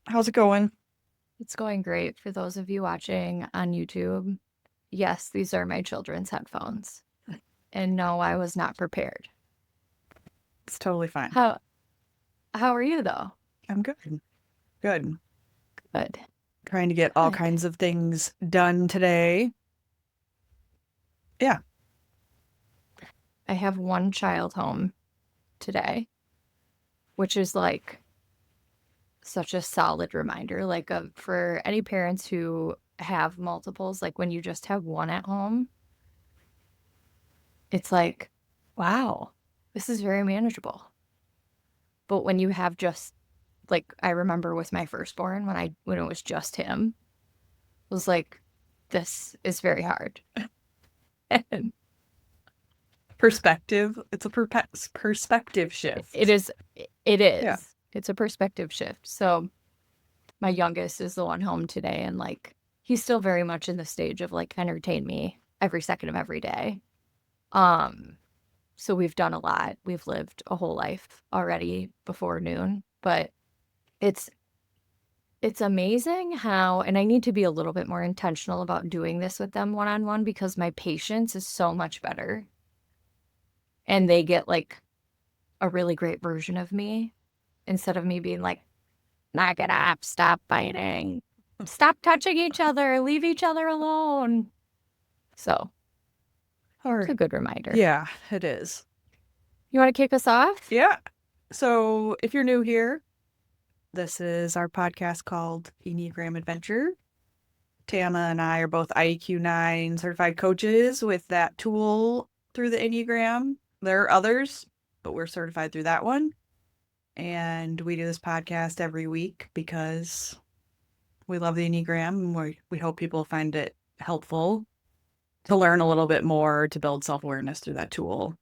How's it going? It's going great for those of you watching on YouTube. Yes, these are my children's headphones. And no, I was not prepared. It's totally fine. How are you though? I'm good. Good. Good. Trying to get all Good. kinds of things done today. Yeah. I have one child home today, which is like such a solid reminder for any parents who have multiples, like when you just have one at home, it's like, wow, this is very manageable. But when you have just like I remember with my firstborn when it was just him, was like, this is very hard. And Perspective. It's a perspective it shift. is, it Yeah. is. It's a perspective shift. So my youngest is the one home today, and like he's still very much in the stage of like entertain me every second of every day. Um, so we've done a lot. We've lived a whole life already before noon, but it's it's amazing how, and I need to be a little bit more intentional about doing this with them one on one because my patience is so much better and they get like a really great version of me instead of me being like, knock it up, stop biting, stop touching each other, leave each other alone. So it's Or a good reminder. yeah, it is. You want to kick us off? Yeah. So if you're new here, this is our podcast called Enneagram Adventure. Tana and I are both IEQ 9 certified coaches with that tool through the Enneagram. There are others, but we're certified through that one. And we do this podcast every week because we love the Enneagram and we hope people find it helpful to learn a little bit more, to build self-awareness through that tool,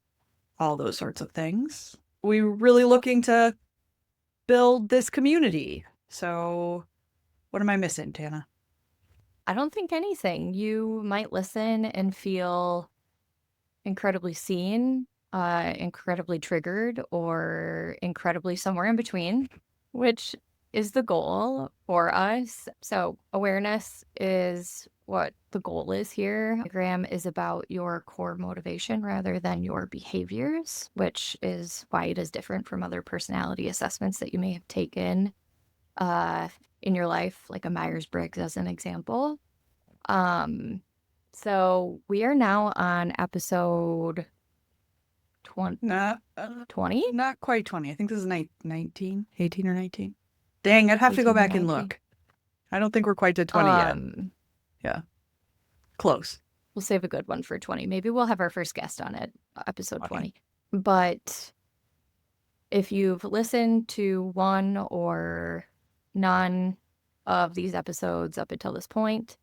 all those sorts of things. We're really looking to build this community. So what am I missing, Tana? I don't think anything. You might listen and feel incredibly seen, incredibly triggered, or incredibly somewhere in between, which is the goal for us. So, awareness is what the goal is here. Enneagram is about your core motivation rather than your behaviors, which is why it is different from other personality assessments that you may have taken uh, in your life, like a Myers-Briggs as an example. Um, so we are now on episode 20. Not 20? not quite 20. I think this is 19, 18 or 19. Dang, I'd have to go 18 or back and 19? look. I don't think we're quite to 20 yet. Um, Yeah, close. we'll save a good one for 20. Maybe we'll have our first guest on it, episode Okay. 20. But if you've listened to one or none of these episodes up until this point,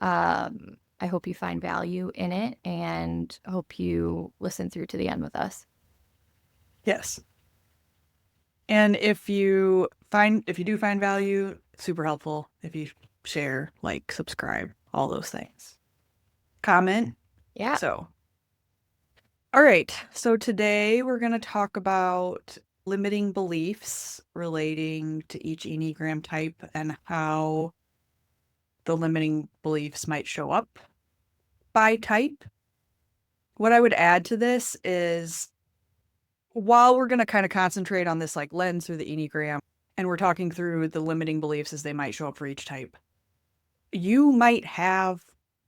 I hope you find value in it and hope you listen through to the end with us. Yes. And if you do find value, super helpful if you share, like, subscribe, all those things. Comment. Yeah. So, all right. So today we're going to talk about limiting beliefs relating to each Enneagram type and how the limiting beliefs might show up by type. What I would add to this is while we're going to kind of concentrate on this like lens through the Enneagram and we're talking through the limiting beliefs as they might show up for each type, you might have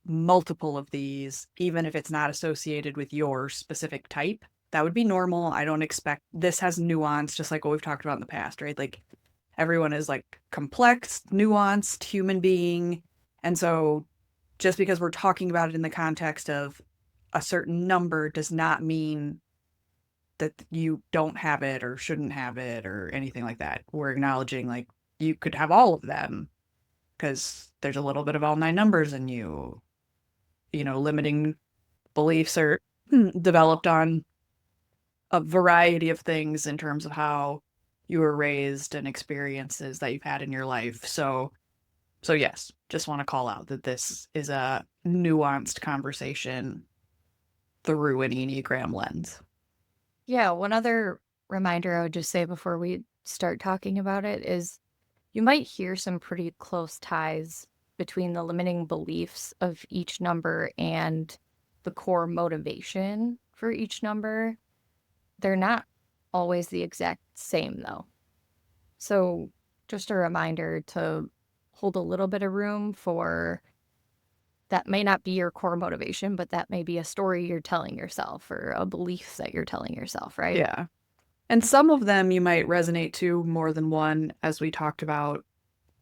multiple of these, even if it's not associated with your specific type. That would be normal. I don't expect this has nuance, just like what we've talked about in the past, right? Like everyone is like complex, nuanced human being. And so just because we're talking about it in the context of a certain number does not mean that you don't have it or shouldn't have it or anything like that. We're acknowledging like you could have all of them because there's a little bit of all nine numbers in you. You know, limiting beliefs are developed on a variety of things in terms of how you were raised and experiences that you've had in your life. So yes, just want to call out that this is a nuanced conversation through an Enneagram lens. Yeah, one other reminder I would just say before we start talking about it is you might hear some pretty close ties between the limiting beliefs of each number and the core motivation for each number. They're not always the exact same, though. So, just a reminder to hold a little bit of room for that may not be your core motivation, but that may be a story you're telling yourself or a belief that you're telling yourself, right? Yeah. And some of them you might resonate to more than one, as we talked about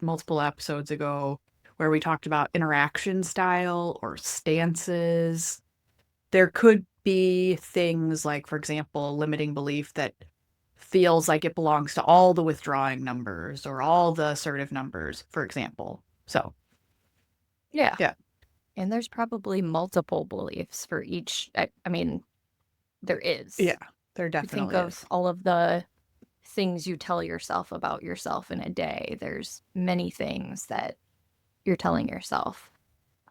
multiple episodes ago, where we talked about interaction style or stances. There could be things like, for example, limiting belief that feels like it belongs to all the withdrawing numbers or all the assertive numbers, for example. So, Yeah. yeah, And there's probably multiple beliefs for each. I mean, there yeah, is. there You think definitely of is. all of the things you tell yourself about yourself in a day. There's many things that you're telling yourself.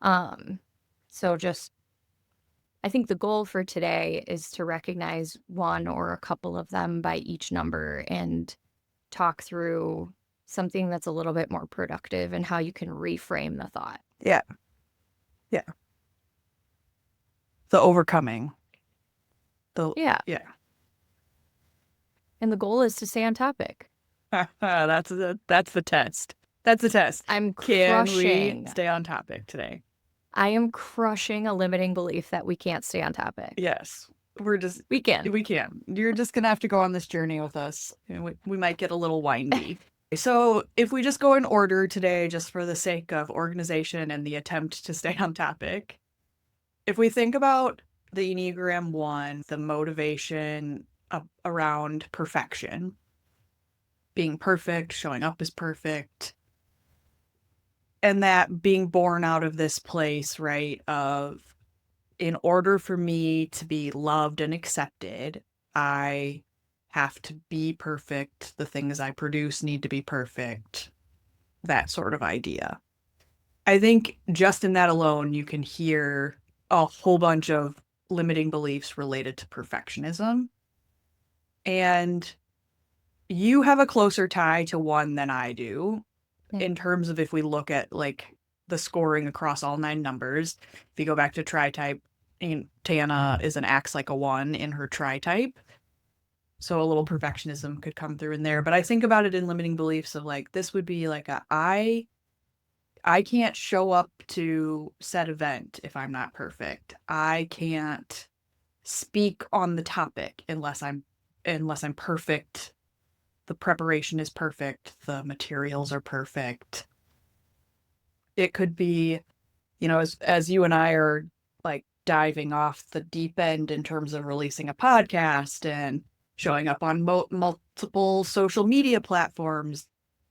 Um, so just I think the goal for today is to recognize one or a couple of them by each number and talk through something that's a little bit more productive and how you can reframe the thought. Yeah, yeah. The overcoming. The Yeah. yeah. And the goal is to stay on topic. That's the test. That's the test. I'm Can we crushing. stay on topic today? I am crushing a limiting belief that we can't stay on topic. Yes. We're just We can. we can. You're just gonna have to go on this journey with us. We might get a little windy. So if we just go in order today, just for the sake of organization and the attempt to stay on topic, if we think about the Enneagram 1, the motivation around perfection, being perfect, showing up as perfect, and that being born out of this place, right, of in order for me to be loved and accepted, I have to be perfect. The things I produce need to be perfect. That sort of idea. I think just in that alone, you can hear a whole bunch of limiting beliefs related to perfectionism. And you have a closer tie to one than I do in terms of if we look at like the scoring across all 9 numbers. If you go back to tri type, Tana is an acts like a 1 in her tri type. So a little perfectionism could come through in there. But I think about it in limiting beliefs of like, this would be like I can't show up to said event if I'm not perfect. I can't speak on the topic unless I'm perfect. The preparation is perfect, the materials are perfect. It could be, as you and I are like diving off the deep end in terms of releasing a podcast and showing up on multiple social media platforms,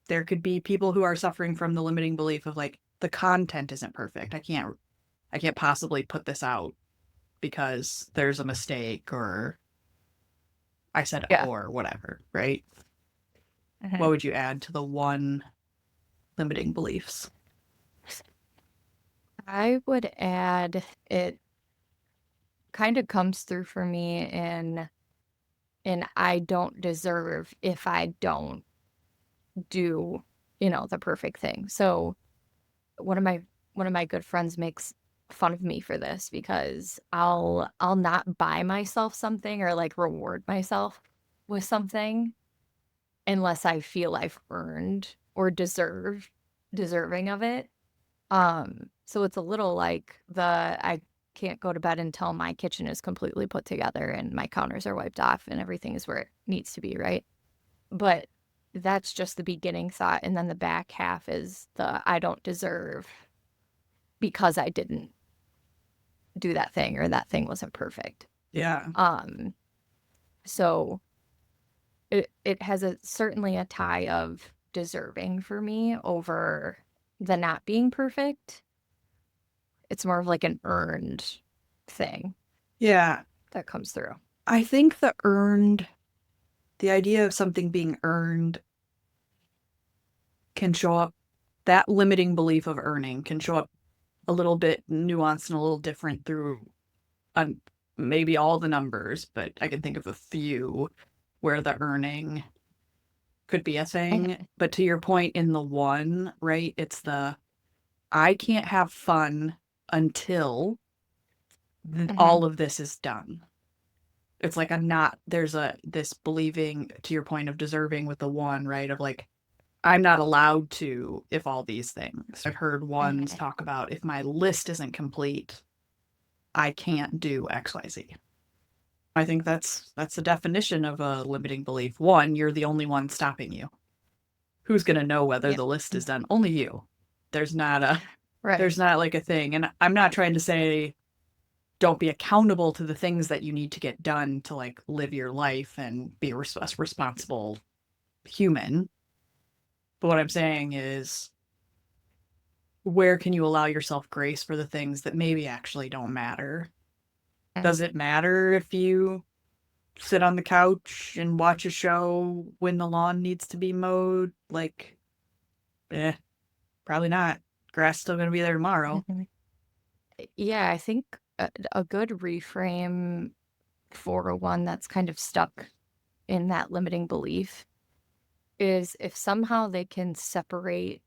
there could be people who are suffering from the limiting belief of like the content isn't perfect. I can't possibly put this out because there's a mistake or I said Yeah. or whatever, right? What Mhm. would you add to the one limiting beliefs? I would add it kind of comes through for me in I don't deserve if I don't do, the perfect thing. So one of my one of my good friends makes fun of me for this because I'll not buy myself something or like reward myself with something unless I feel I've earned or deserving of it. So it's a little like I can't go to bed until my kitchen is completely put together and my counters are wiped off and everything is where it needs to be, right? But that's just the beginning thought. And then the back half is the I don't deserve because I didn't do that thing or that thing wasn't perfect. Yeah. Um, so it has certainly a tie of deserving for me over the not being perfect. It's more of like an earned thing Yeah. that comes through. I think the idea of something being earned can show up, that limiting belief of earning can show up a little bit nuanced and a little different through um, maybe all the numbers, but I can think of a few where the earning could be a thing. Mhm, But to your point in the one, right? It's the I can't have fun until mhm, all of this is done. It's like I'm not, there's this believing to your point of deserving with the one, right? Of like, I'm not allowed to if all these things. I've heard ones mhm, talk about if my list isn't complete, I can't do XYZ. I think that's the definition of a limiting belief. One, you're the only one stopping you. Who's going to know whether yeah, the list is done? Only you. There's not a right. there's not like a thing. And I'm not trying to say don't be accountable to the things that you need to get done to like live your life and be a responsible human. But what I'm saying is where can you allow yourself grace for the things that maybe actually don't matter? Mm, Does it matter if you sit on the couch and watch a show when the lawn needs to be mowed? Like, eh, probably not. Grass still gonna be there tomorrow. mhm. Yeah, I think a good reframe for one that's kind of stuck in that limiting belief is if somehow they can separate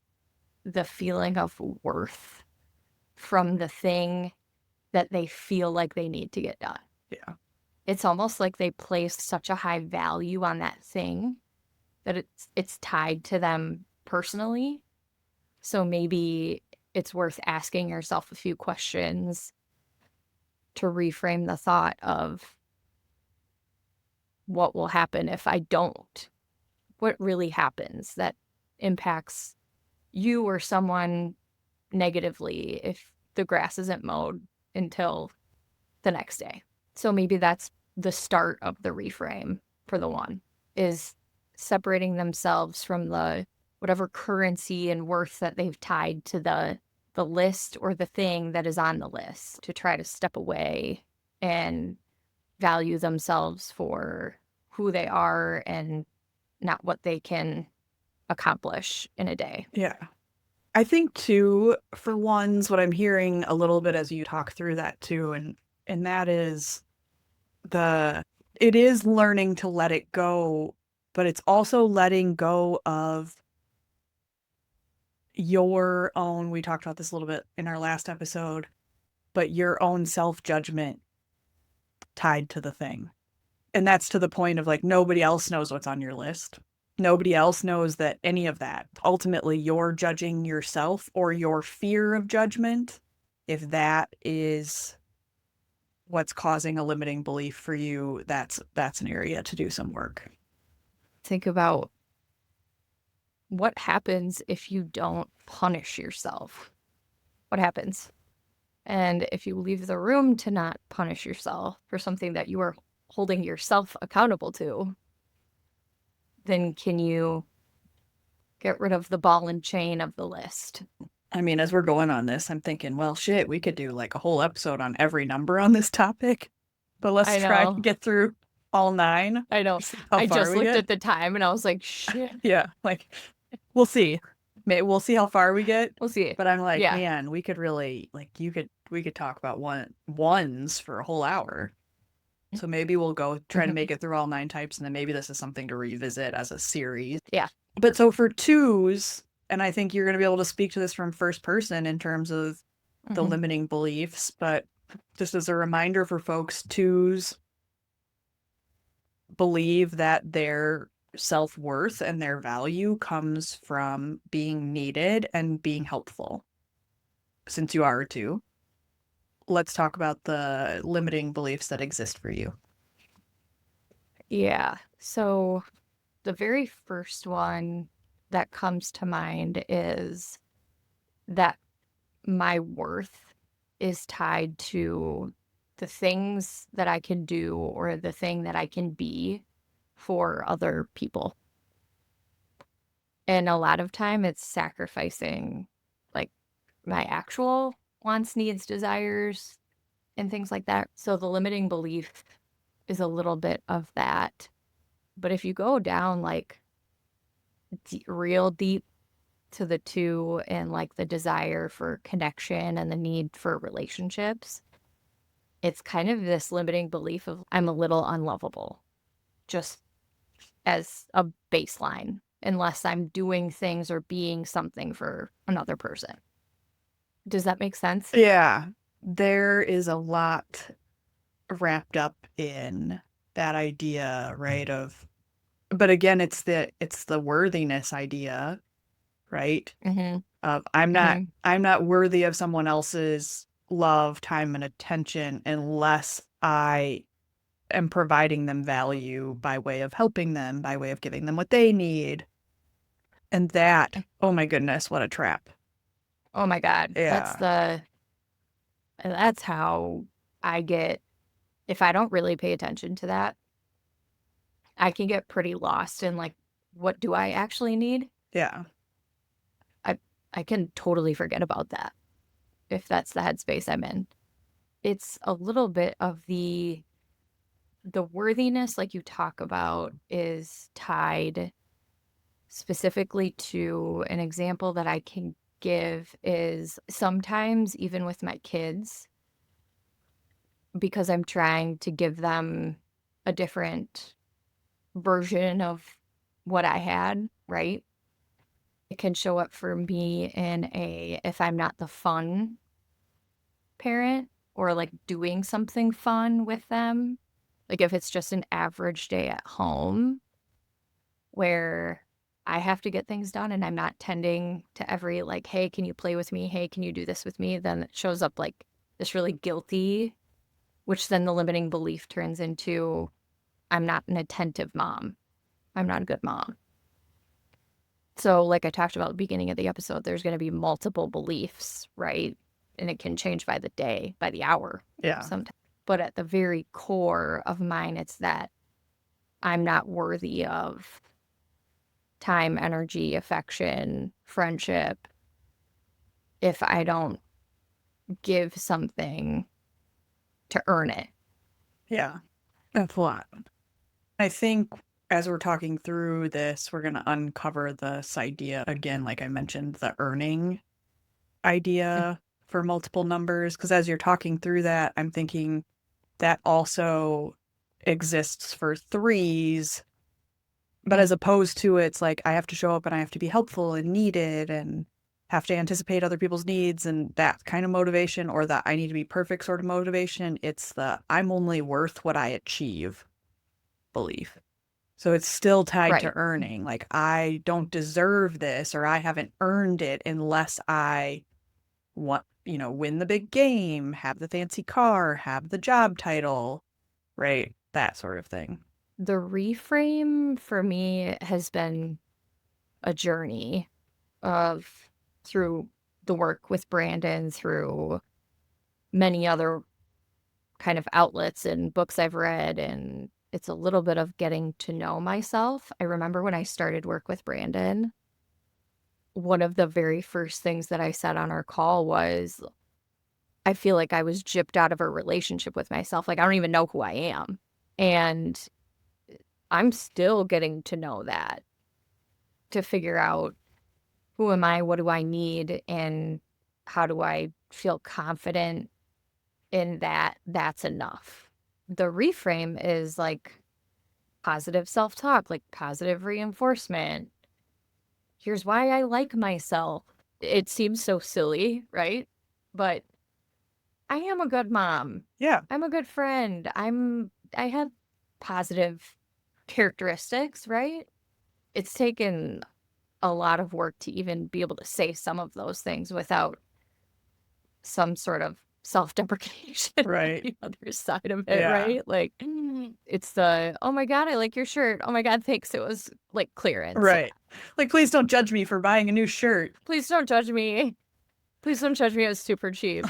the feeling of worth from the thing that they feel like they need to get done. Yeah. It's almost like they place such a high value on that thing that it's tied to them personally. So maybe it's worth asking yourself a few questions to reframe the thought of what will happen if I don't? What really happens that impacts you or someone negatively if the grass isn't mowed until the next day? So maybe that's the start of the reframe for the one is separating themselves from the whatever currency and worth that they've tied to the list or the thing that is on the list to try to step away and value themselves for who they are and not what they can accomplish in a day. Yeah. I think too, for ones, what I'm hearing a little bit as you talk through that too, and that is the it is learning to let it go, but it's also letting go of your own, we talked about this a little bit in our last episode, but your own self-judgment tied to the thing. And that's to the point of like nobody else knows what's on your list. Nobody else knows that any of that. Ultimately, you're judging yourself or your fear of judgment. If that is what's causing a limiting belief for you, that's an area to do some work. Think about what happens if you don't punish yourself. What happens? And if you leave the room to not punish yourself for something that you are holding yourself accountable to, then can you get rid of the ball and chain of the list? I mean, as we're going on this, I'm thinking, well, shit, we could do like a whole episode on every number on this topic. But let's I try to know. get through all nine, I know. see how I far just we looked get. at the time and I was like, shit. Yeah, like we'll see. We'll see how far we get. We'll see. But I'm like, Yeah. man, we could really like we could talk about ones for a whole hour. So maybe we'll go try to Mhm. make it through all nine types, and then maybe this is something to revisit as a series. Yeah. But so for twos, and I think you're going to be able to speak to this from first person in terms of the Mhm. limiting beliefs, but just as a reminder for folks, twos believe that their self worth and their value comes from being needed and being helpful. Since you are a two, let's talk about the limiting beliefs that exist for you. Yeah. So the very first one that comes to mind is that my worth is tied to the things that I can do or the thing that I can be for other people. And a lot of time it's sacrificing like my actual wants, needs, desires, and things like that. So the limiting belief is a little bit of that. But if you go down like real deep to the two and like the desire for connection and the need for relationships, it's kind of this limiting belief of I'm a little unlovable, just as a baseline. unless I'm doing things or being something for another person. Does that make sense? Yeah. There is a lot wrapped up in that idea, right? But again, it's the worthiness idea, right? Mhm. Of I'm not Mhm. I'm not worthy of someone else's love, time, and attention unless I am providing them value by way of helping them, by way of giving them what they need. And that, oh my goodness, what a trap. Oh my God. Yeah. That's how I get, if I don't really pay attention to that, I can get pretty lost in like, what do I actually need? Yeah. I I can totally forget about that if that's the headspace I'm in. It's a little bit of the worthiness like you talk about is tied specifically to an example that I can give is sometimes even with my kids, because I'm trying to give them a different version of what I had, right? It can show up for me in a, if I'm not the fun parent or like doing something fun with them, like if it's just an average day at home where I have to get things done and I'm not tending to every like, hey, can you play with me? Hey, can you do this with me? Then it shows up like this really guilty, which then the limiting belief turns into I'm not an attentive mom. I'm not a good mom. So, like I talked about at the beginning of the episode, there's going to be multiple beliefs, right? And it can change by the day, by the hour Yeah. sometimes. But at the very core of mine, it's that I'm not worthy of time, energy, affection, friendship if I don't give something to earn it. Yeah. That's a lot. I think as we're talking through this, we're going to uncover this idea again, like I mentioned, the earning idea for multiple numbers. Because as you're talking through that, I'm thinking that also exists for threes, but as opposed to it's like I have to show up and I have to be helpful and needed and have to anticipate other people's needs and that kind of motivation, or that I need to be perfect sort of motivation. It's the I'm only worth what I achieve belief. So it's still tied to Right. earning. Like I don't deserve this or I haven't earned it unless I want, win the big game, have the fancy car, have the job title, right? That sort of thing. The reframe for me has been a journey of through the work with Brandon, through many other kind of outlets and books I've read. And it's a little bit of getting to know myself. I remember when I started work with Brandon, one of the very first things that I said on our call was, I feel like I was gypped out of a relationship with myself. Like, I don't even know who I am. And I'm still getting to know that to figure out who am I, what do I need, and how do I feel confident in that that's enough. The reframe is like positive self talk, like positive reinforcement. Here's why I like myself. It seems so silly, right? But I am a good mom. Yeah. I'm a good friend. I have positive characteristics, right? It's taken a lot of work to even be able to say some of those things without some sort of self-deprecation on Right. the other side of it, Yeah. right? Like, it's the, "Oh my god, I like your shirt. Oh my god, thanks. It was, like, clearance. Right. Like, please don't judge me for buying a new shirt. Please don't judge me. Please don't judge me. It was super cheap."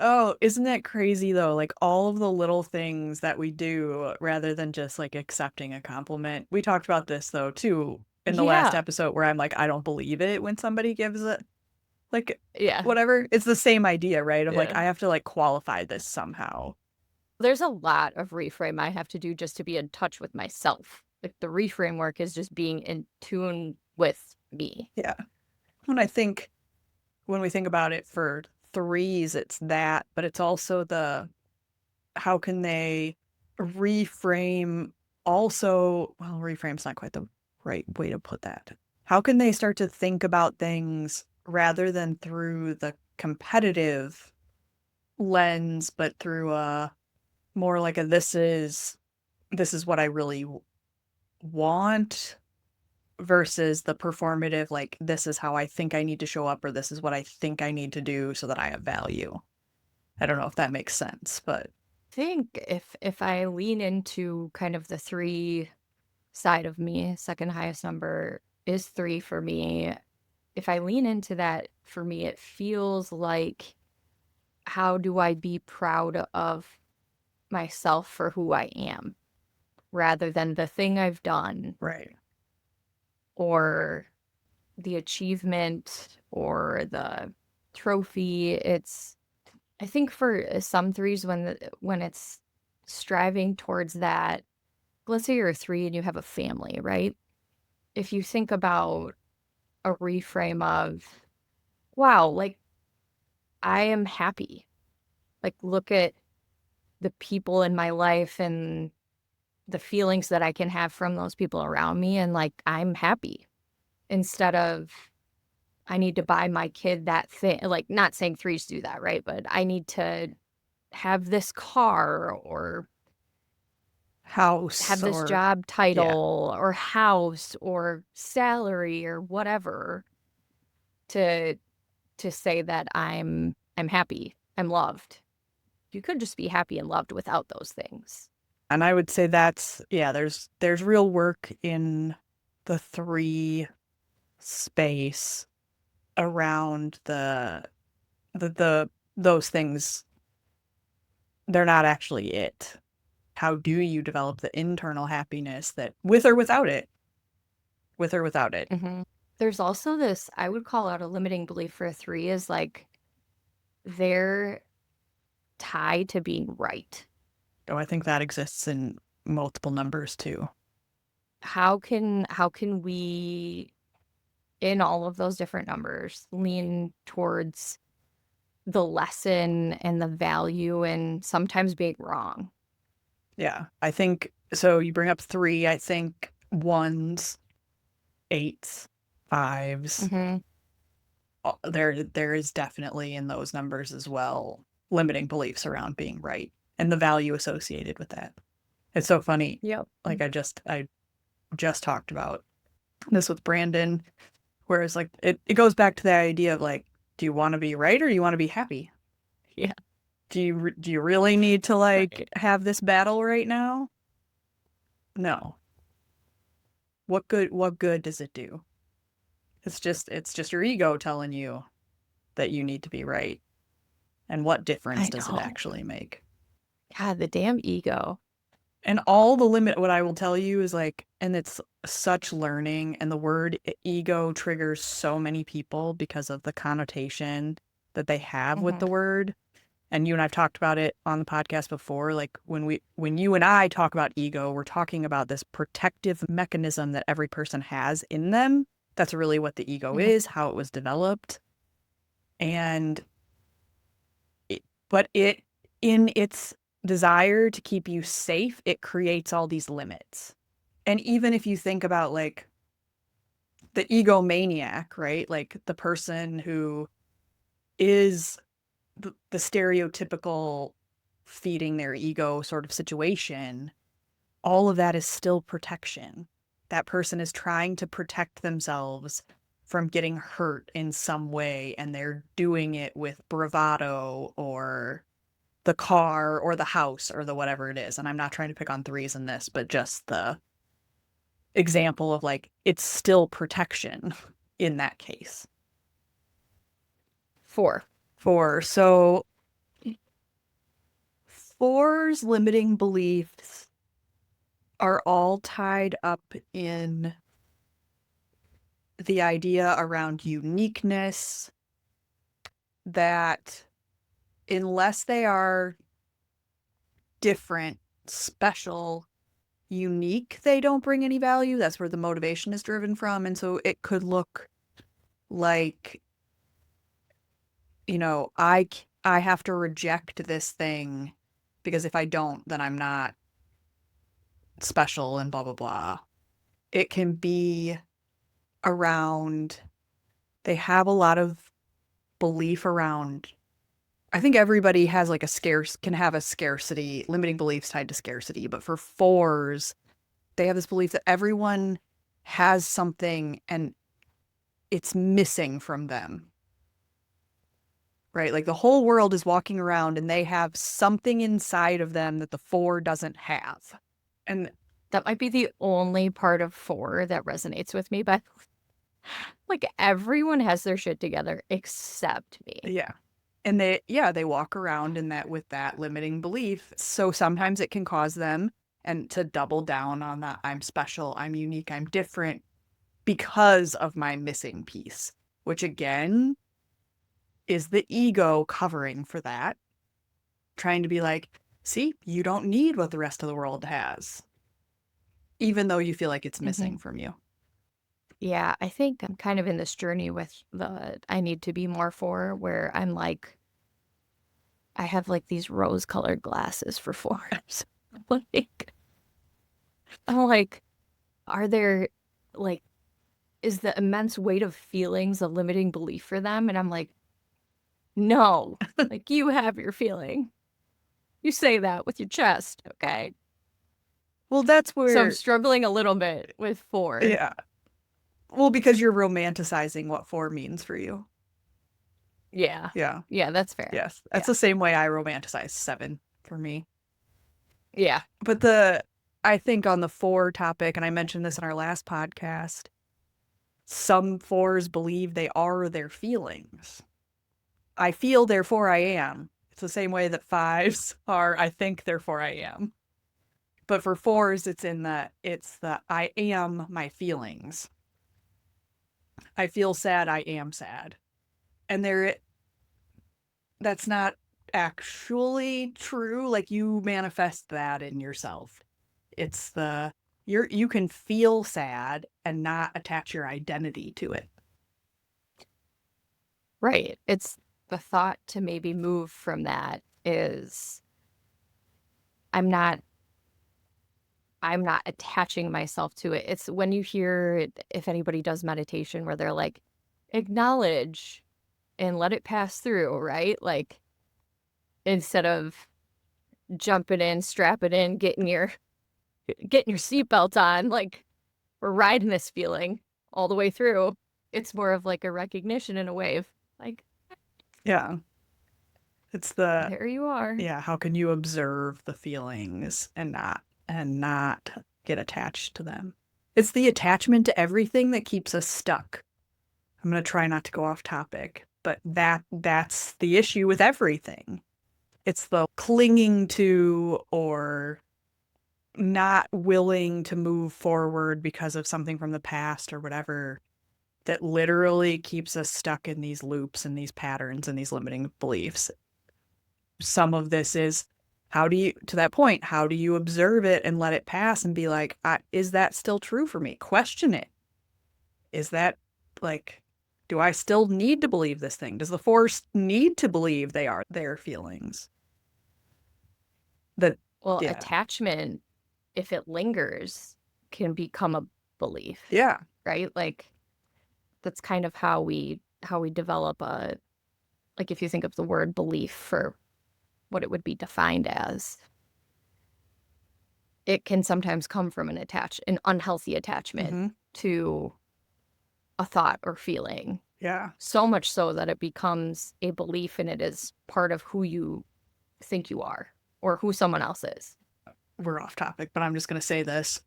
Oh, isn't that crazy though? Like all of the little things that we do rather than just like accepting a compliment. We talked about this though too in the last Yeah. episode where I'm like, I don't believe it when somebody gives it like Yeah. whatever. It's the same idea, right? Of like, Yeah. I have to like qualify this somehow. There's a lot of reframe I have to do just to be in touch with myself. Like, the reframe work is just being in tune with me. Yeah. When I think, when we think about it for threes, it's that, but it's also the how can they reframe also, well, reframe's not quite the right way to put that? How can they start to think about things rather than through the competitive lens, but through a more like a this is what I really want versus the performative, like this is how I think I need to show up or this is what I think I need to do so that I have value. I don't know if that makes sense, but Think if I lean into kind of the 3 side of me, second highest number is 3 for me. If I lean into that, for me, it feels like, how do I be proud of myself for who I am rather than the thing I've done right. or the achievement or the trophy. It's I think for some threes when it's striving towards that, let's say you're a 3 and you have a family, right? If you think about a reframe of, wow, like I am happy. Like look at the people in my life and the feelings that I can have from those people around me, and like I'm happy, instead of I need to buy my kid that thing. Like, not saying threes do that, right? But I need to have this car or have House this or job yeah. title or house or salary or whatever to say that I'm happy, I'm loved. You could just be happy and loved without those things. And I would say that's yeah, there's real work in the 3 space around the those things. They're not actually it. How do you develop the internal happiness that with or without it? With or without it. Hmm. There's also this, I would call out a limiting belief for a 3 is like they're tied to being right. Oh, I think that exists in multiple numbers too. How can we, in all of those different numbers, lean towards the lesson and the value and sometimes being wrong? Yeah. I think so you bring up 3, I think ones, eights, fives. Hmm. There is definitely in those numbers as well limiting beliefs around being right and the value associated with that. It's so funny. Yep. Like I just talked about this with Brandon, whereas like it goes back to the idea of like, do you want to be right or do you want to be happy? Yeah. Do you really need to like Right. have this battle right now? No. What good does it do? It's just your ego telling you that you need to be right. And what difference I does it know. actually make? God, the damn ego. And all the limit, what I will tell you is like, and it's such learning, and the word ego triggers so many people because of the connotation that they have with Hmm. the word. And you and I've talked about it on the podcast before. Like when you and I talk about ego, we're talking about this protective mechanism that every person has in them. That's really what the ego Hmm. is, how it was developed. And but in its desire to keep you safe, it creates all these limits. And even if you think about like the egomaniac, right? Like the person who is the stereotypical feeding their ego sort of situation, all of that is still protection. That person is trying to protect themselves from getting hurt in some way, and they're doing it with bravado or the car or the house or the whatever it is. And I'm not trying to pick on threes in this, but just the example of like it's still protection in that case. 4. So fours limiting beliefs are all tied up in the idea around uniqueness, that unless they are different, special, unique, they don't bring any value. That's where the motivation is driven from. And so it could look like, I have to reject this thing because if I don't, then I'm not special and blah, blah, blah. It can be around, they have a lot of belief around, I think everybody has like can have a scarcity, limiting beliefs tied to scarcity. But for fours, they have this belief that everyone has something and it's missing from them, right? Like the whole world is walking around and they have something inside of them that the four doesn't have. And That might be the only part of four that resonates with me, but like everyone has their shit together except me. yeah. And they walk around in that with that limiting belief. So sometimes it can cause them and to double down on that I'm special, I'm unique, I'm different because of my missing piece, which again is the ego covering for that, trying to be like, see, you don't need what the rest of the world has, even though you feel like it's Hmm. missing from you. Yeah, I think I'm kind of in this journey with the I need to be more for where I'm like, I have like these rose-colored glasses for fours. Like, I'm like, are there like, is the immense weight of feelings a limiting belief for them? And I'm like, no, like you have your feeling. You say that with your chest, okay? Well, that's So I'm where, struggling a little bit with four. yeah. Well, because you're romanticizing what four means for you. Yeah. Yeah. Yeah, that's fair. Yes. That's Yeah. the same way I romanticize seven for me. Yeah. But I think on the four topic, and I mentioned this in our last podcast, some fours believe they are their feelings. I feel, therefore I am. It's the same way that fives are, I think, therefore I am. But for fours, it's the I am my feelings. I feel sad, I am sad. And that's not actually true. Like you manifest that in yourself. It's you can feel sad and not attach your identity to it. Right. It's the thought to maybe move from that is I'm not I'm not attaching myself to it. It's when you hear if anybody does meditation where they're like acknowledge and let it pass through, right? Like instead of jumping in, strapping in, getting your seatbelt on, like we're riding this feeling all the way through. It's more of like a recognition and a wave. Like, Yeah. It's the there you are. yeah, how can you observe the feelings and not get attached to them? It's the attachment to everything that keeps us stuck. I'm going to try not to go off topic, but that's the issue with everything. It's the clinging to or not willing to move forward because of something from the past or whatever that literally keeps us stuck in these loops and these patterns and these limiting beliefs. Some of this is to that point, how do you observe it and let it pass and be like, is that still true for me? Question it. Is that like, do I still need to believe this thing? Does the force need to believe they are their feelings? That, Well, yeah, attachment, if it lingers, can become a belief, yeah, right? Like that's kind of how we develop a like if you think of the word belief for what it would be defined as, it can sometimes come from an unhealthy attachment mm-hmm, to a thought or feeling. yeah. So much so that it becomes a belief and it is part of who you think you are or who someone else is. We're off topic, but I'm just going to say this.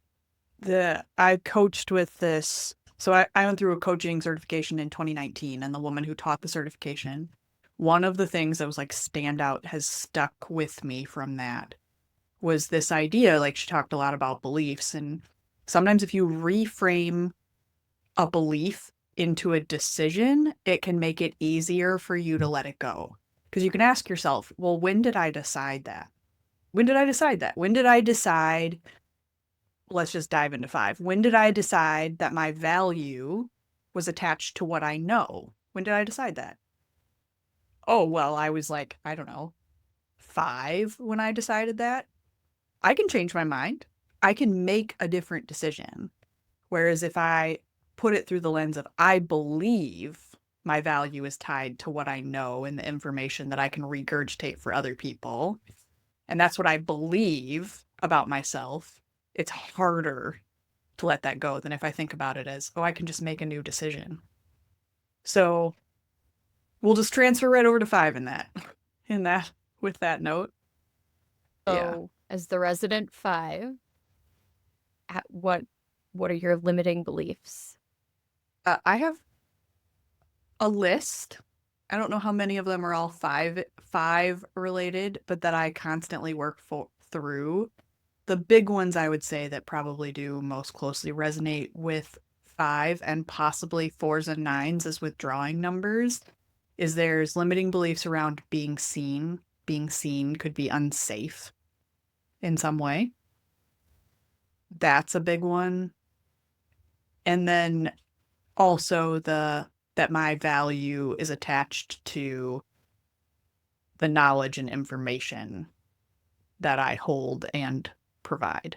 I coached with this. So I went through a coaching certification in 2019, and the woman who taught the certification, one of the things that was like standout has stuck with me from that was this idea. Like she talked a lot about beliefs, and sometimes if you reframe a belief into a decision, it can make it easier for you to let it go. Because you can ask yourself, well, when did I decide that? When did I decide that? When did I decide? Let's just dive into five. When did I decide that my value was attached to what I know? When did I decide that? Oh, well, I was like, I don't know, five when I decided that. I can change my mind. I can make a different decision. Whereas if I put it through the lens of I believe my value is tied to what I know and the information that I can regurgitate for other people, and that's what I believe about myself, it's harder to let that go than if I think about it as, oh, I can just make a new decision. So we'll just transfer right over to 5 in that, with that note. Yeah. So, as the resident 5, what are your limiting beliefs? I have a list. I don't know how many of them are all five related, but that I constantly work through. The big ones I would say that probably do most closely resonate with 5 and possibly 4s and 9s as withdrawing numbers is there's limiting beliefs around being seen. Being seen could be unsafe in some way. That's a big one. And then also the that my value is attached to the knowledge and information that I hold and provide.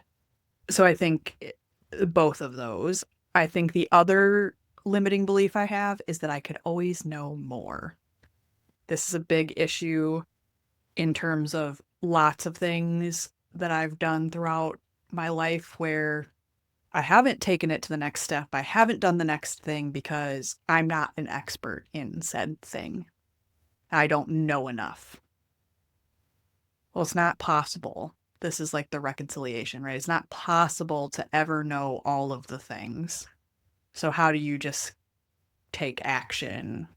So I think both of those. I think the other limiting belief I have is that I could always know more. This is a big issue in terms of lots of things that I've done throughout my life where I haven't taken it to the next step. I haven't done the next thing because I'm not an expert in said thing. I don't know enough. Well, it's not possible. This is like the reconciliation, right? It's not possible to ever know all of the things. So, how do you just take action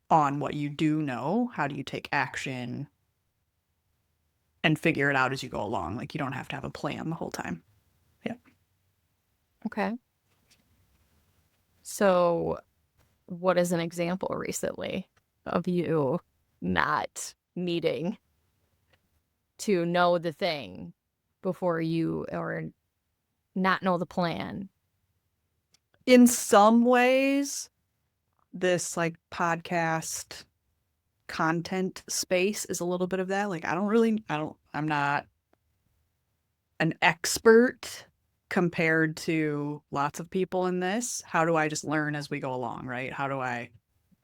on what you do know? How do you take action and figure it out as you go along? Like, you don't have to have a plan the whole time. Yeah. Okay. So, what is an example recently of you not needing to know the thing before you, or not know the plan? In some ways, this like podcast content space is a little bit of that. Like, I'm not an expert compared to lots of people in this. How do I just learn as we go along, right? How do I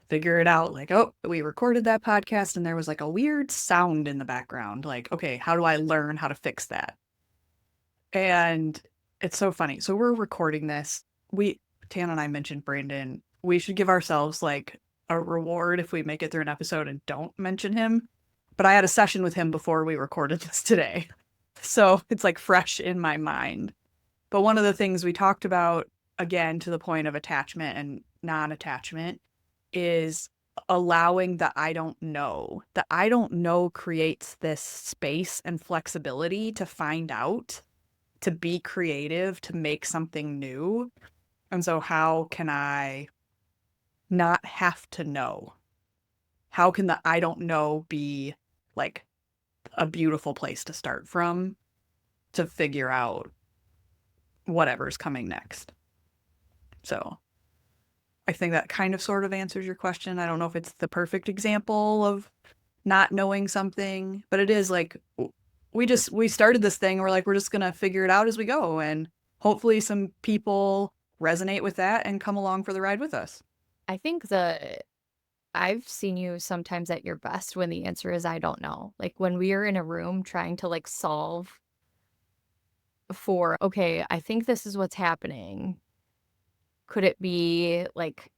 figure it out? Like, oh, we recorded that podcast and there was like a weird sound in the background. Like, okay, how do I learn how to fix that? And it's so funny. So we're recording this. Tan and I mentioned Brandon. We should give ourselves like a reward if we make it through an episode and don't mention him. But I had a session with him before we recorded this today. So it's like fresh in my mind. But one of the things we talked about, again, to the point of attachment and non attachment, is allowing the I don't know. The I don't know creates this space and flexibility to find out, to be creative, to make something new. And so, how can I not have to know? How can the I don't know be like a beautiful place to start from to figure out whatever's coming next? So, I think that kind of sort of answers your question. I don't know if it's the perfect example of not knowing something, but it is like we started this thing. We're like, we're just going to figure it out as we go. And hopefully some people resonate with that and come along for the ride with us. I think I've seen you sometimes at your best when the answer is I don't know. Like when we are in a room trying to like solve for, okay, I think this is what's happening. Could it be like,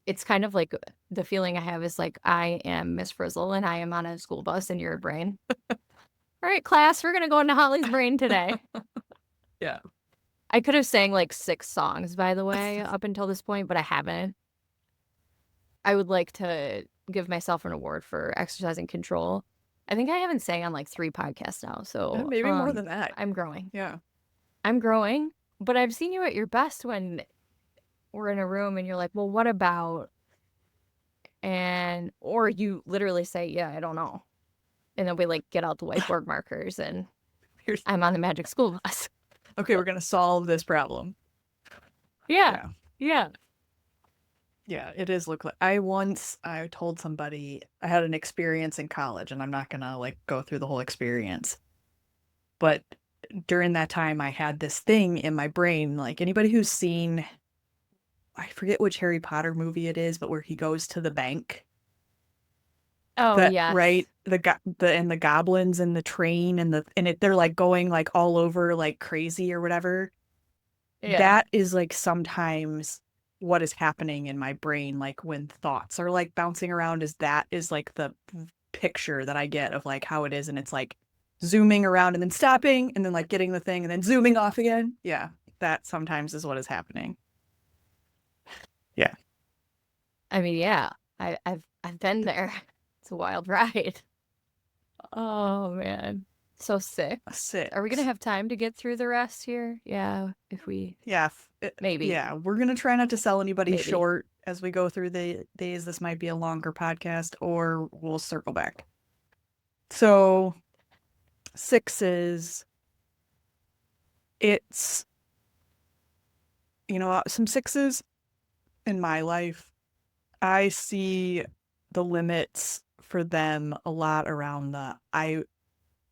it's kind of like the feeling I have is like I am Miss Frizzle and I am on a school bus and you're a brain. All right, class, we're gonna go into Holly's brain today. Yeah. I could have sang like 6 songs, by the way, up until this point, but I haven't. I would like to give myself an award for exercising control. I think I haven't sang on like 3 podcasts now, so Maybe more than that. I'm growing. Yeah. I'm growing, but I've seen you at your best when we're in a room and you're like, well, what about? And, or you literally say, yeah, I don't know. And then we like get out the whiteboard markers and Here's I'm on the magic school bus. okay, we're gonna solve this problem. Yeah. Yeah. Yeah. Yeah, it is look like I told somebody I had an experience in college and I'm not gonna like go through the whole experience. But during that time, I had this thing in my brain, like anybody who's seen, I forget which Harry Potter movie it is, but where he goes to the bank, Oh, that right, yes. the goblins and the train they're like going like all over like crazy or whatever. Yeah. That is like sometimes what is happening in my brain, like when thoughts are like bouncing around, is like the picture that I get of like how it is, and it's like zooming around and then stopping and then like getting the thing and then zooming off again. Yeah, that sometimes is what is happening. Yeah. I mean, yeah. I've been there. It's a wild ride. Oh man. So A six. Are we gonna 6. have time to get through the rest here? Yeah, if we Yeah, maybe. yeah, we're gonna try not to sell anybody Maybe. short as we go through the days. This might be a longer podcast, or we'll circle back. So 6s, it's some 6s in my life. I see the limits for them a lot around the I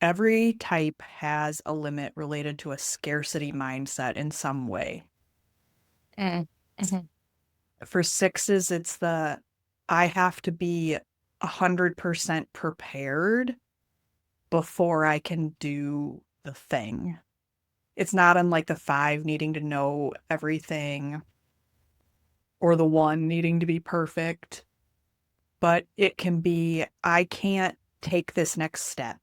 every type has a limit related to a scarcity mindset in some way. Mm. Mhm. For 6s, it's the I have to be 100% prepared before I can do the thing. It's not unlike the 5 needing to know everything or the 1 needing to be perfect, but it can be I can't take this next step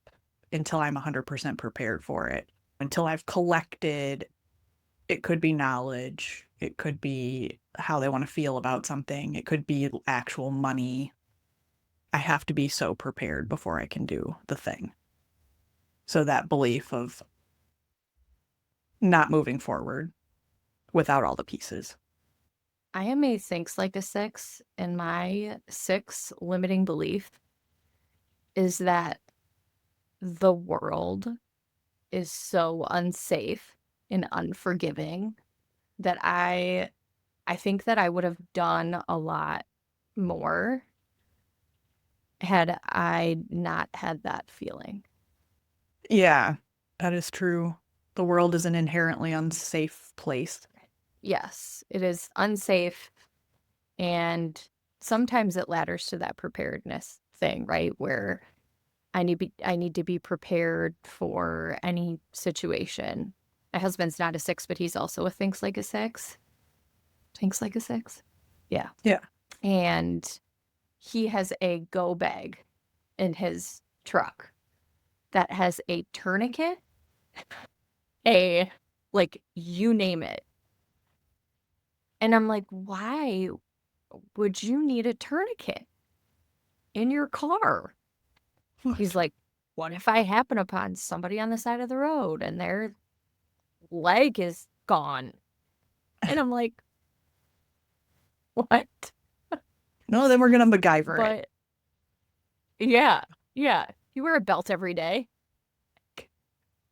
until I'm 100% prepared for it, until I've collected. It could be knowledge, it could be how they want to feel about something, it could be actual money. I have to be so prepared before I can do the thing. So that belief of not moving forward without all the pieces. I am a thinks like a six, and my six limiting belief is that the world is so unsafe and unforgiving that I think that I would have done a lot more had I not had that feeling. Yeah, that is true. The world is an inherently unsafe place. Yes, it is unsafe, and sometimes it ladders to that preparedness thing, right? Where I need to be prepared for any situation. My husband's not a six, but he's also a thinks like a six. Thinks like a six. Yeah. Yeah. And he has a go bag in his truck that has a tourniquet, a like you name it. And I'm like, why would you need a tourniquet in your car? He's like, what if I happen upon somebody on the side of the road and their leg is gone? And I'm like, what? No, then we're gonna MacGyver it. But yeah, yeah. You wear a belt every day.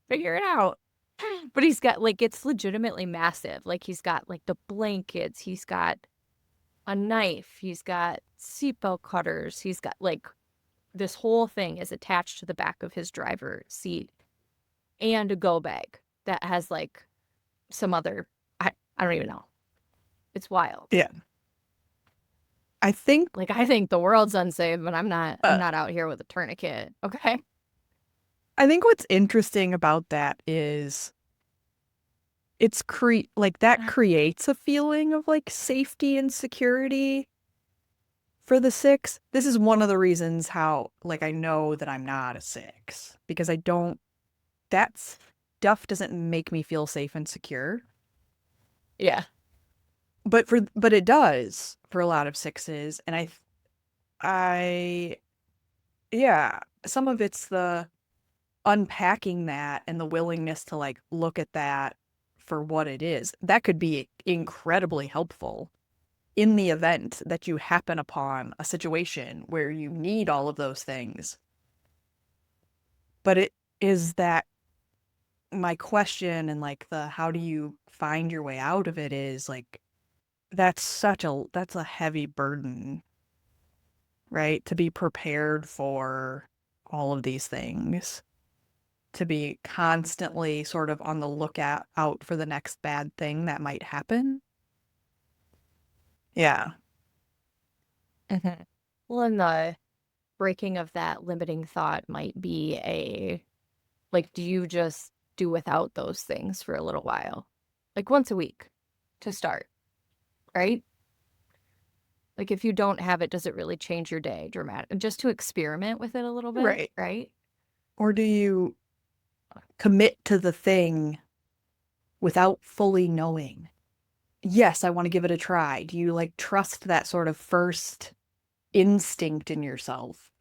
Figure it out. But he's got like it's legitimately massive. Like he's got like the blankets, he's got a knife, he's got seatbelt cutters, he's got like this whole thing is attached to the back of his driver seat and a go bag that has like some other I don't even know. It's wild. Yeah. I think Like I think the world's unsafe, but I'm uh, not out here with a tourniquet. Okay. I think what's interesting about that is like that creates a feeling of like safety and security for the 6. This is one of the reasons how like I know that I'm not a 6, because I don't that stuff doesn't make me feel safe and secure. Yeah. But it does for a lot of 6s, and I yeah, some of it's the unpacking that and the willingness to like look at that for what it is. That could be incredibly helpful in the event that you happen upon a situation where you need all of those things. But it is that my question, and like the how do you find your way out of it, is like that's a heavy burden, right? To be prepared for all of these things. to be constantly sort of on the lookout out for the next bad thing that might happen. Yeah. Mhm. Well, and the breaking of that limiting thought might be like, do you just do without those things for a little while? Like once a week to start, right? Like if you don't have it, does it really change your day dramatic? Just to experiment with it a little bit, Right. right? Or do you commit to the thing without fully knowing? Yes, I want to give it a try. Do you like trust that sort of first instinct in yourself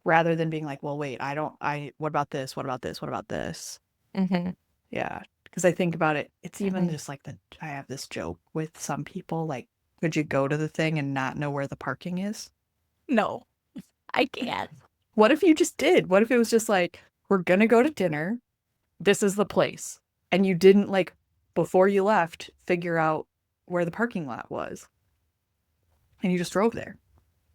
rather than being like, well, wait, what about this? What about this? What about this? Mm-hmm. Yeah. Because I think about it, it's even Mm-hmm. just like I have this joke with some people like, could you go to the thing and not know where the parking is? No, I can't. What if you just did? What if it was just like, we're gonna go to dinner, this is the place, and you didn't like, before you left, figure out where the parking lot was, and you just drove there?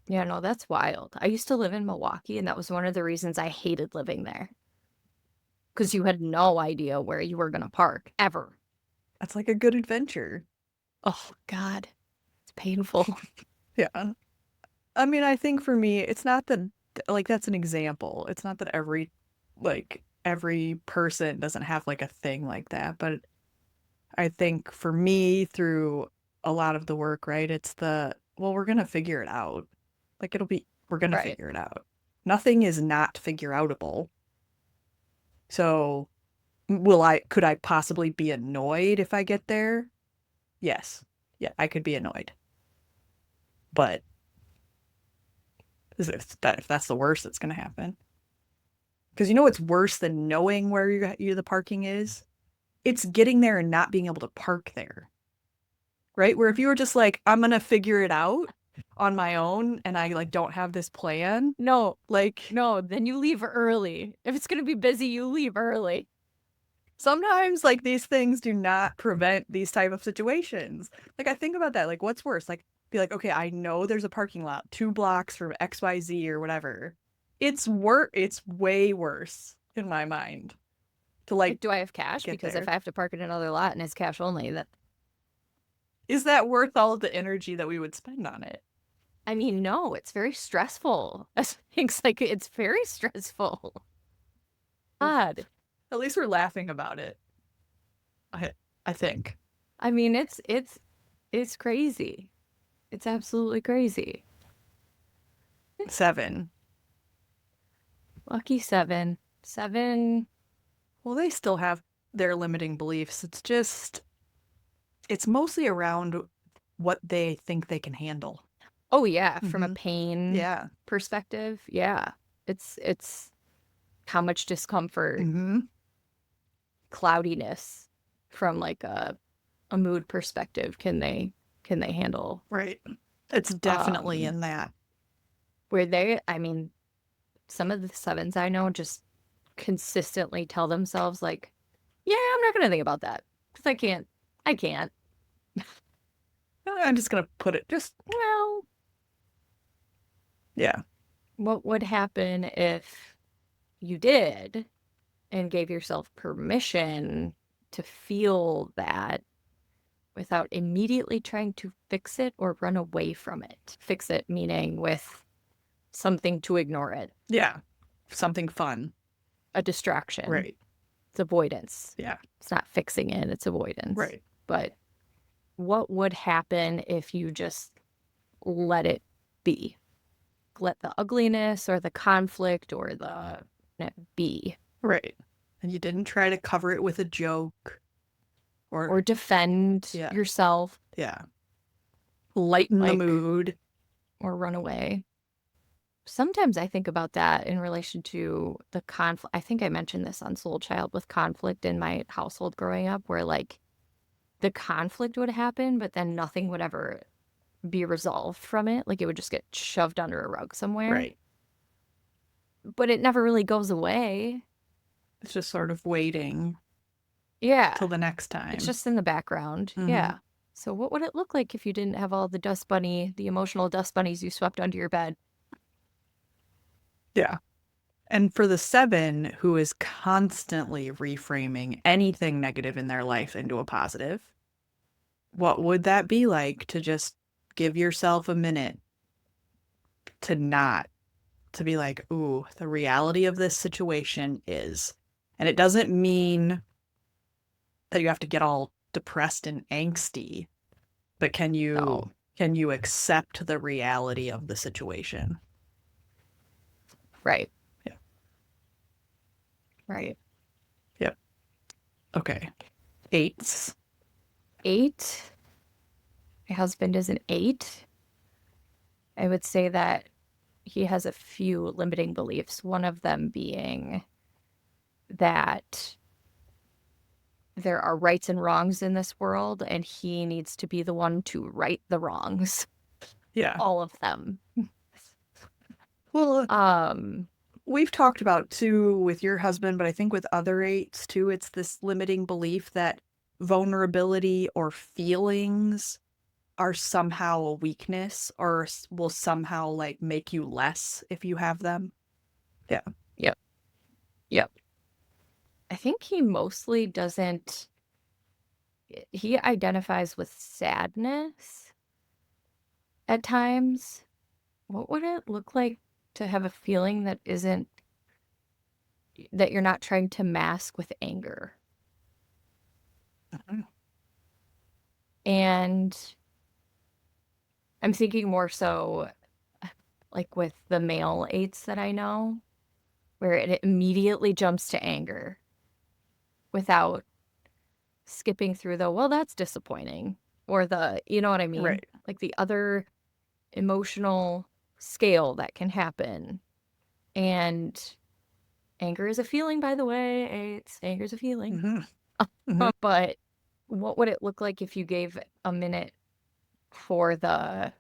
Yeah, no, that's wild. I used to live in Milwaukee, and that was one of the reasons I hated living there because you had no idea where you were going to park ever. That's like a good adventure. Oh, God, it's painful. Yeah. I mean, I think for me, it's not that, like, that's an example. It's not that every person doesn't have like a thing like that, but I think for me, through a lot of the work, right, it's well, we're gonna figure it out. Like, we're gonna Right. figure it out. Nothing is not figure outable. So, could I possibly be annoyed if I get there? Yes. Yeah, I could be annoyed. But if that's the worst that's gonna happen. Because you know what's worse than knowing where the parking is? It's getting there and not being able to park there, right? Where if you were just like, I'm gonna figure it out on my own and I like don't have this plan, No, like no, then you leave early. If it's going to be busy, you leave early. sometimes like these things do not prevent these type of situations. Like I think about that, like what's worse? Like be like, okay, I know there's a parking lot 2 blocks from XYZ or whatever. It's way worse in my mind to like Like, do I have cash? get Because if there. I have to park in another lot and it's cash only, that, Is that worth all of the energy that we would spend on it? I mean, no, it's very stressful. It's like, it's very stressful. Oof. God. At least we're laughing about it. I I think. I mean, it's crazy. It's absolutely crazy. 7. Lucky seven. Seven. Well, they still have their limiting beliefs. It's mostly around what they think they can handle. Oh yeah, from a Mm-hmm. pain Yeah. perspective, yeah. It's how much discomfort, Mm-hmm. cloudiness from like a mood perspective can they handle? Right. It's definitely Um in that. where they I mean, some of the sevens I know just consistently tell themselves like, "Yeah, I'm not gonna think about that because I can't." I'm just gonna put it just Well, yeah. what would happen if you did and gave yourself permission to feel that without immediately trying to fix it or run away from it? Fix it meaning with something to ignore it, Yeah. Something fun. a distraction. Right. It's avoidance. Yeah. It's not fixing it, it's avoidance. Right. But what would happen if you just let it be? Let the ugliness or the conflict or the be Right. And you didn't try to cover it with a joke or or defend yeah. yourself Yeah. Lighten the like mood. or run away. Sometimes I think about that in relation to the conflict. I think I mentioned this on Soul Child with conflict in my household growing up, where like the conflict would happen, but then nothing would ever be resolved from it. Like it would just get shoved under a rug somewhere, Right. but it never really goes away. It's just sort of waiting Yeah. till the next It's time. just in the background. Mm-hmm. Yeah. So what would it look like if you didn't have all the emotional dust bunnies you swept under your bed? Yeah. And for the 7 who is constantly reframing anything negative in their life into a positive, what would that be like to just give yourself a minute to not, to be like, ooh, the reality of this situation is. And it doesn't mean that you have to get all depressed and angsty, but No. can you accept the reality of the situation? Right. Yeah. Right. Yep. Okay. 8s. 8. My husband is an 8. I would say that he has a few limiting beliefs, one of them being that there are rights and wrongs in this world, and he needs to be the one to right the wrongs, Yeah. all of them. Well, Um, we've talked about too with your husband, but I think with other 8s too, it's this limiting belief that vulnerability or feelings are somehow a weakness or will somehow like make you less if you have them. Yeah. yep, yep. I think he mostly doesn't, he identifies with sadness at times. What would it look like to have a feeling that isn't, that you're not trying to mask with anger? Mhm. And I'm thinking more so like with the male eights that I know, where it immediately jumps to anger without skipping through the, well, that's disappointing, or the, you know what I mean? Right. Like the other emotional scale that can happen. And anger is a feeling, by the way. It's anger is a feeling. Hmm. Hmm. But what would it look like if you gave a minute for the,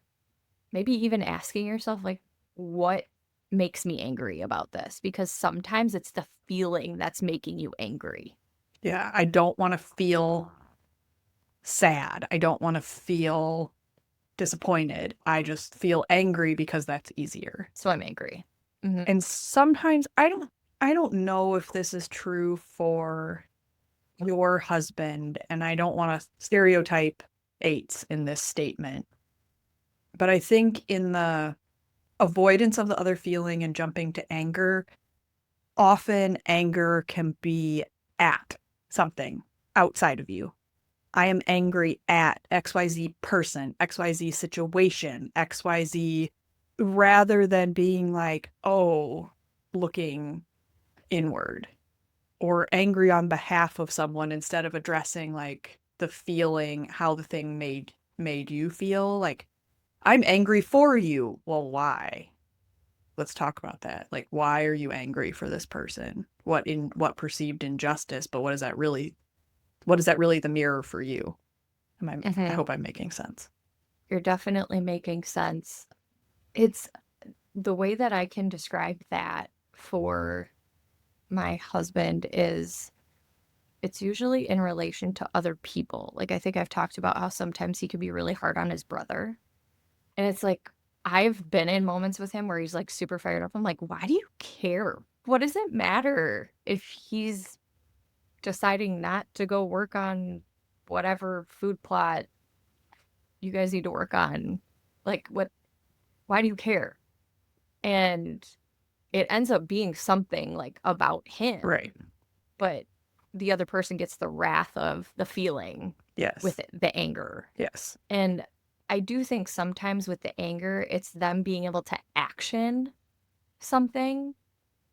maybe even asking yourself, like, what makes me angry about this? Because sometimes it's the feeling that's making you angry. Yeah. I don't want to feel sad. I don't want to feel disappointed. I just feel angry because that's easier. So I'm angry. Hmm. And sometimes I don't know if this is true for your husband, and I don't want to stereotype 8s in this statement, but I think in the avoidance of the other feeling and jumping to anger, often anger can be at something outside of you. I am angry at XYZ person, XYZ situation, XYZ, rather than being like, oh, looking inward or angry on behalf of someone instead of addressing like the feeling, how the thing made you feel. Like, I'm angry for you. Well, why? Let's talk about that. Like, why are you angry for this person? What perceived injustice, but what is that really the mirror for you? I Hmm. hope I'm making sense. You're definitely making sense. It's the way that I can describe that for my husband is it's usually in relation to other people. Like, I think I've talked about how sometimes he could be really hard on his brother. And it's like, I've been in moments with him where he's like super fired up. I'm like, why do you care? What does it matter if he's deciding not to go work on whatever food plot you guys need to work on? Like, what, why do you care? And it ends up being something like about him, Right. but the other person gets the wrath of the feeling with Yes. it, the anger. Yes. And I do think sometimes with the anger, it's them being able to action something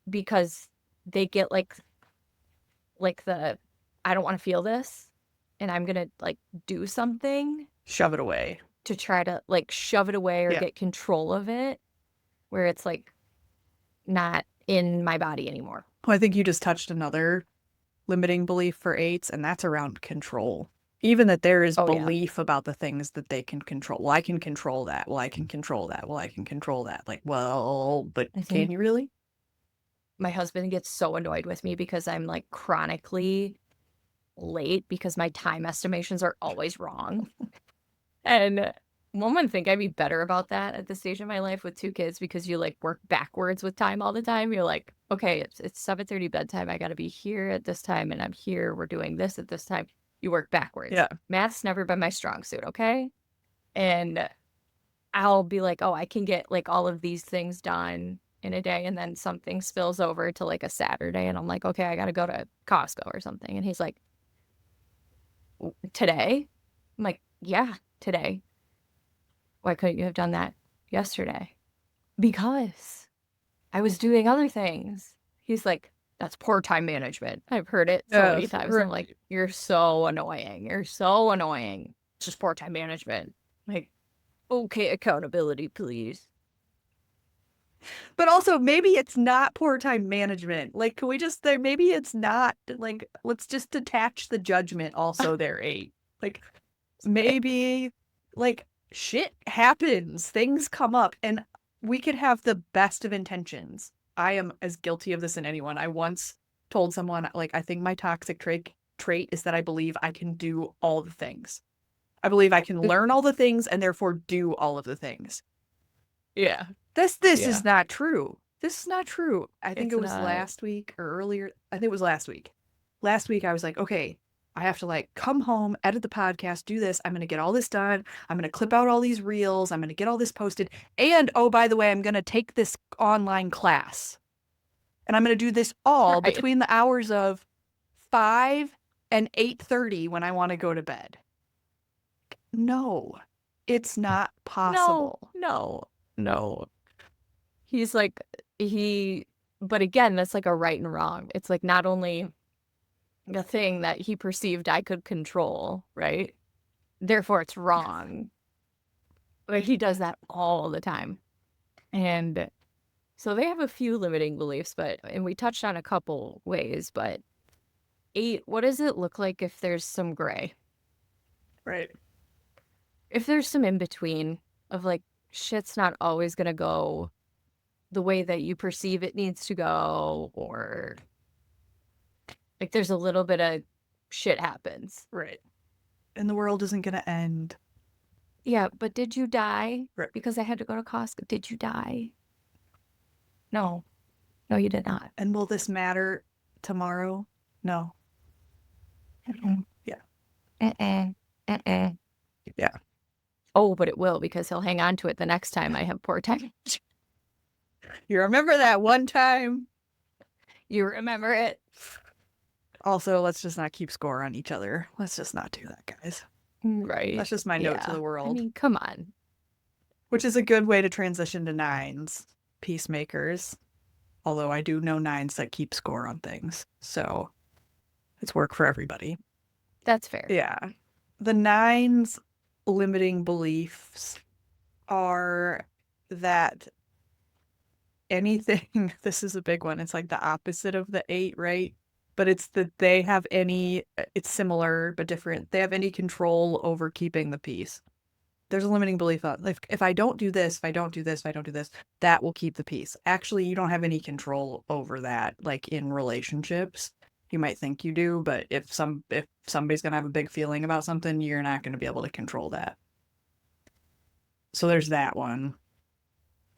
because they get like the I don't want to feel this and I'm going to like do something Shove it away. to try to like shove it away or Yeah. get control of it where it's like not in my body anymore. Well, I think you just touched another limiting belief for 8s, and that's around control. Even that there is Oh yeah. belief about the things that they can control. Well, I can control that. Well, I can control that. Well, I can control that. Like, well, but Mhm. can you really? My husband gets so annoyed with me because I'm like chronically late because my time estimations are always wrong. And one would think I'd be better about that at this stage of my life with 2 kids because you like work backwards with time all the time. You're like, okay, it's 7:30 bedtime. I got to be here at this time and I'm here. We're doing this at this time. You work backwards. Yeah. Math's never been my strong suit, okay? And I'll be like, oh, I can get like all of these things done in a day, and then something spills over to like a Saturday, and I'm like, okay, I got to go to Costco or something. And he's like, today? I'm like, yeah, today. Why couldn't you have done that yesterday? Because I was doing other things. He's like, that's poor time management. I've heard it so many Yes, times. I'm right. like, you're so annoying. You're so annoying. It's just poor time management. Like, okay, accountability, please. But also, maybe it's not poor time management. Like, can we just there? Maybe it's not like. Let's just detach the judgment. Also, there, eight. Like, maybe, like, shit happens. Things come up, and we could have the best of intentions. I am as guilty of this as anyone. I once told someone, like, I think my toxic trait is that I believe I can do all the things. I believe I can learn all the things and therefore do all of the things. Yeah, This yeah. is not true. This is not true. I think It's it was not. last week or earlier. I think it was last week. Last week I was like, okay, I have to like come home, edit the podcast, do this. I'm going to get all this done. I'm going to clip out all these reels. I'm going to get all this posted. And oh, by the way, I'm going to take this online class. And I'm going to do this all Right. between the hours of 5 and 8:30 when I want to go to bed. No. It's not No, possible. no, no. He's like, he, but again, that's like a right and wrong. It's like not only a thing that he perceived I could control, right? Therefore, it's wrong. Like he does that all the time. And so they have a few limiting beliefs, and we touched on a couple ways, but 8, what does it look like if there's some gray? Right. If there's some in between of like, shit's not always going to go the way that you perceive it needs to go, or like there's a little bit of shit happens. Right. And the world isn't going to end. Yeah, but did you die Right. because I had to go to Costco? Did you die? No. No, you did not. And will this matter tomorrow? No. Mm-mm. Yeah. Uh-uh. Uh-uh. Yeah. Oh, but it will because he'll hang on to it the next time I have poor time. You remember that one time? You remember it? Also, let's just not keep score on each other. Let's just not do that, guys. Right. That's just my note to Yeah. the I world, mean, come on. which is a good way to transition to nines, peacemakers. Although I do know nines that keep score on things. So it's work for everybody. That's fair. Yeah. The nines limiting beliefs are that anything, this is a big one. It's like the opposite of the eight, right? But it's that they have any, it's similar but different. They have any control over keeping the peace. There's a limiting belief on if I don't do this, if I don't do this, if I don't do this, that will keep the peace. Actually, you don't have any control over that, like in relationships. You might think you do, but if somebody's gonna have a big feeling about something, you're not gonna be able to control that. So there's that one.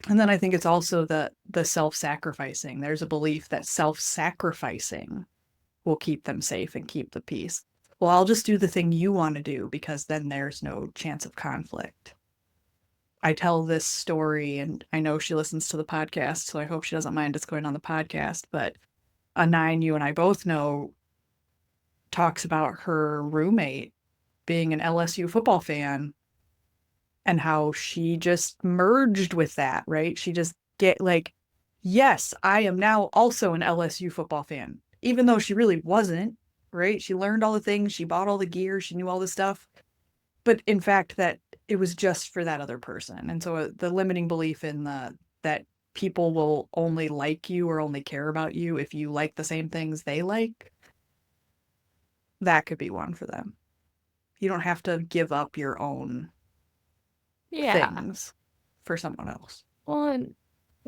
And then I think it's also the self-sacrificing. There's a belief that self-sacrificing will keep them safe and keep the peace. Well, I'll just do the thing you want to do because then there's no chance of conflict. I tell this story, and I know she listens to the podcast, so I hope she doesn't mind us going on the podcast. But a nine you and I both know talks about her roommate being an LSU football fan and how she just merged with that, right? She just get like, yes, I am now also an LSU football fan, even though she really wasn't, right? She learned all the things, she bought all the gear, she knew all the stuff. But in fact, that it was just for that other person. And so the limiting belief in the that people will only like you or only care about you if you like the same things they like, that could be one for them. You don't have to give up your own Yeah. things for someone else. Well, and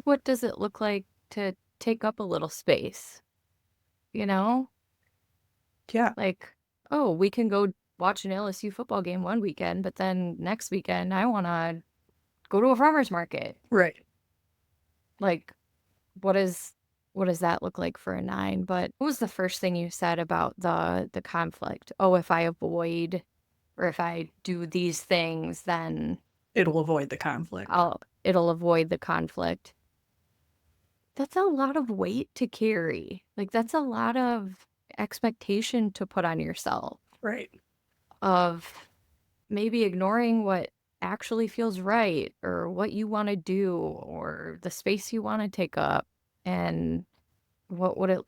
what does it look like to take up a little space? You know? Yeah. Like, oh, we can go watch an LSU football game one weekend, but then next weekend I want to go to a farmer's market. Right. Like, what is what does that look like for a 9? But what was the first thing you said about the conflict? Oh, if I avoid or if I do these things, then It'll avoid the conflict. it'll avoid the conflict. That's a lot of weight to carry. Like that's a lot of expectation to put on yourself Right. of maybe ignoring what actually feels right or what you want to do or the space you want to take up and what would it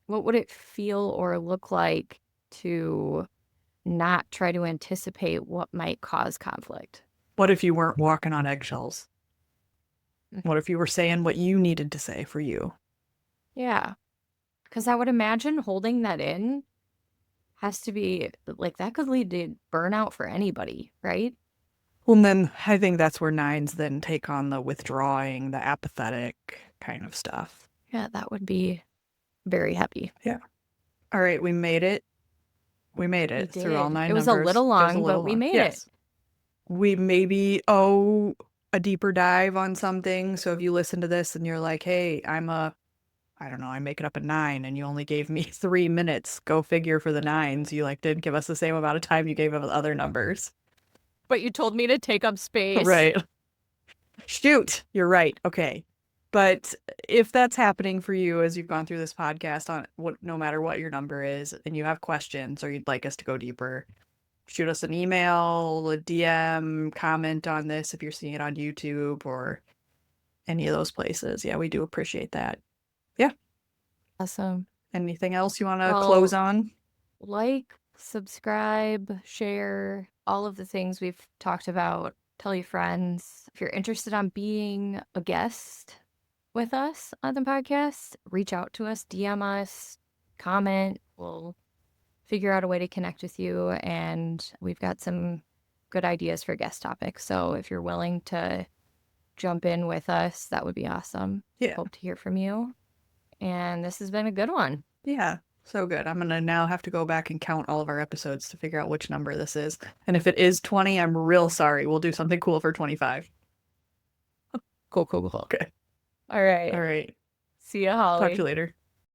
what would it feel or look like to not try to anticipate what might cause conflict. What if you weren't walking on eggshells? What if you were saying what you needed to say for you? Yeah, because I would imagine holding that in has to be like that could lead to burnout for anybody, right? Well, and then I think that's where nines then take on the withdrawing, the apathetic kind of stuff. Yeah, that would be very heavy. Yeah. All right, we made it. We made We it through all did. nine It was a numbers. little It was a long, but little we long. made it. Yes. We maybe owe a deeper dive on something. So if you listen to this and you're like, hey, I don't know, I'm making up a 9 and you only gave me 3 minutes. Go figure for the nines. You like didn't give us the same amount of time you gave of other numbers. But you told me to take up space. Right. Shoot. You're right. Okay. But if that's happening for you as you've gone through this podcast on what, no matter what your number is, and you have questions or you'd like us to go deeper, shoot us an email, a DM, comment on this if you're seeing it on YouTube or any of those places. Yeah, we do appreciate that. Yeah. Awesome. Anything else you want to close Well, on? like, subscribe, share, all of the things we've talked about. Tell your friends. If you're interested on being a guest with us on the podcast, reach out to us, DM us, comment. We'll figure out a way to connect with you. And we've got some good ideas for guest topics. So if you're willing to jump in with us, that would be awesome. Yeah. Hope to hear from you. And this has been a good one. Yeah. So good. I'm going to now have to go back and count all of our episodes to figure out which number this is. And if it is 20, I'm real sorry. We'll do something cool for 25. Cool, cool, cool. Okay. All right. All right. See ya, Talk to you Holly. later.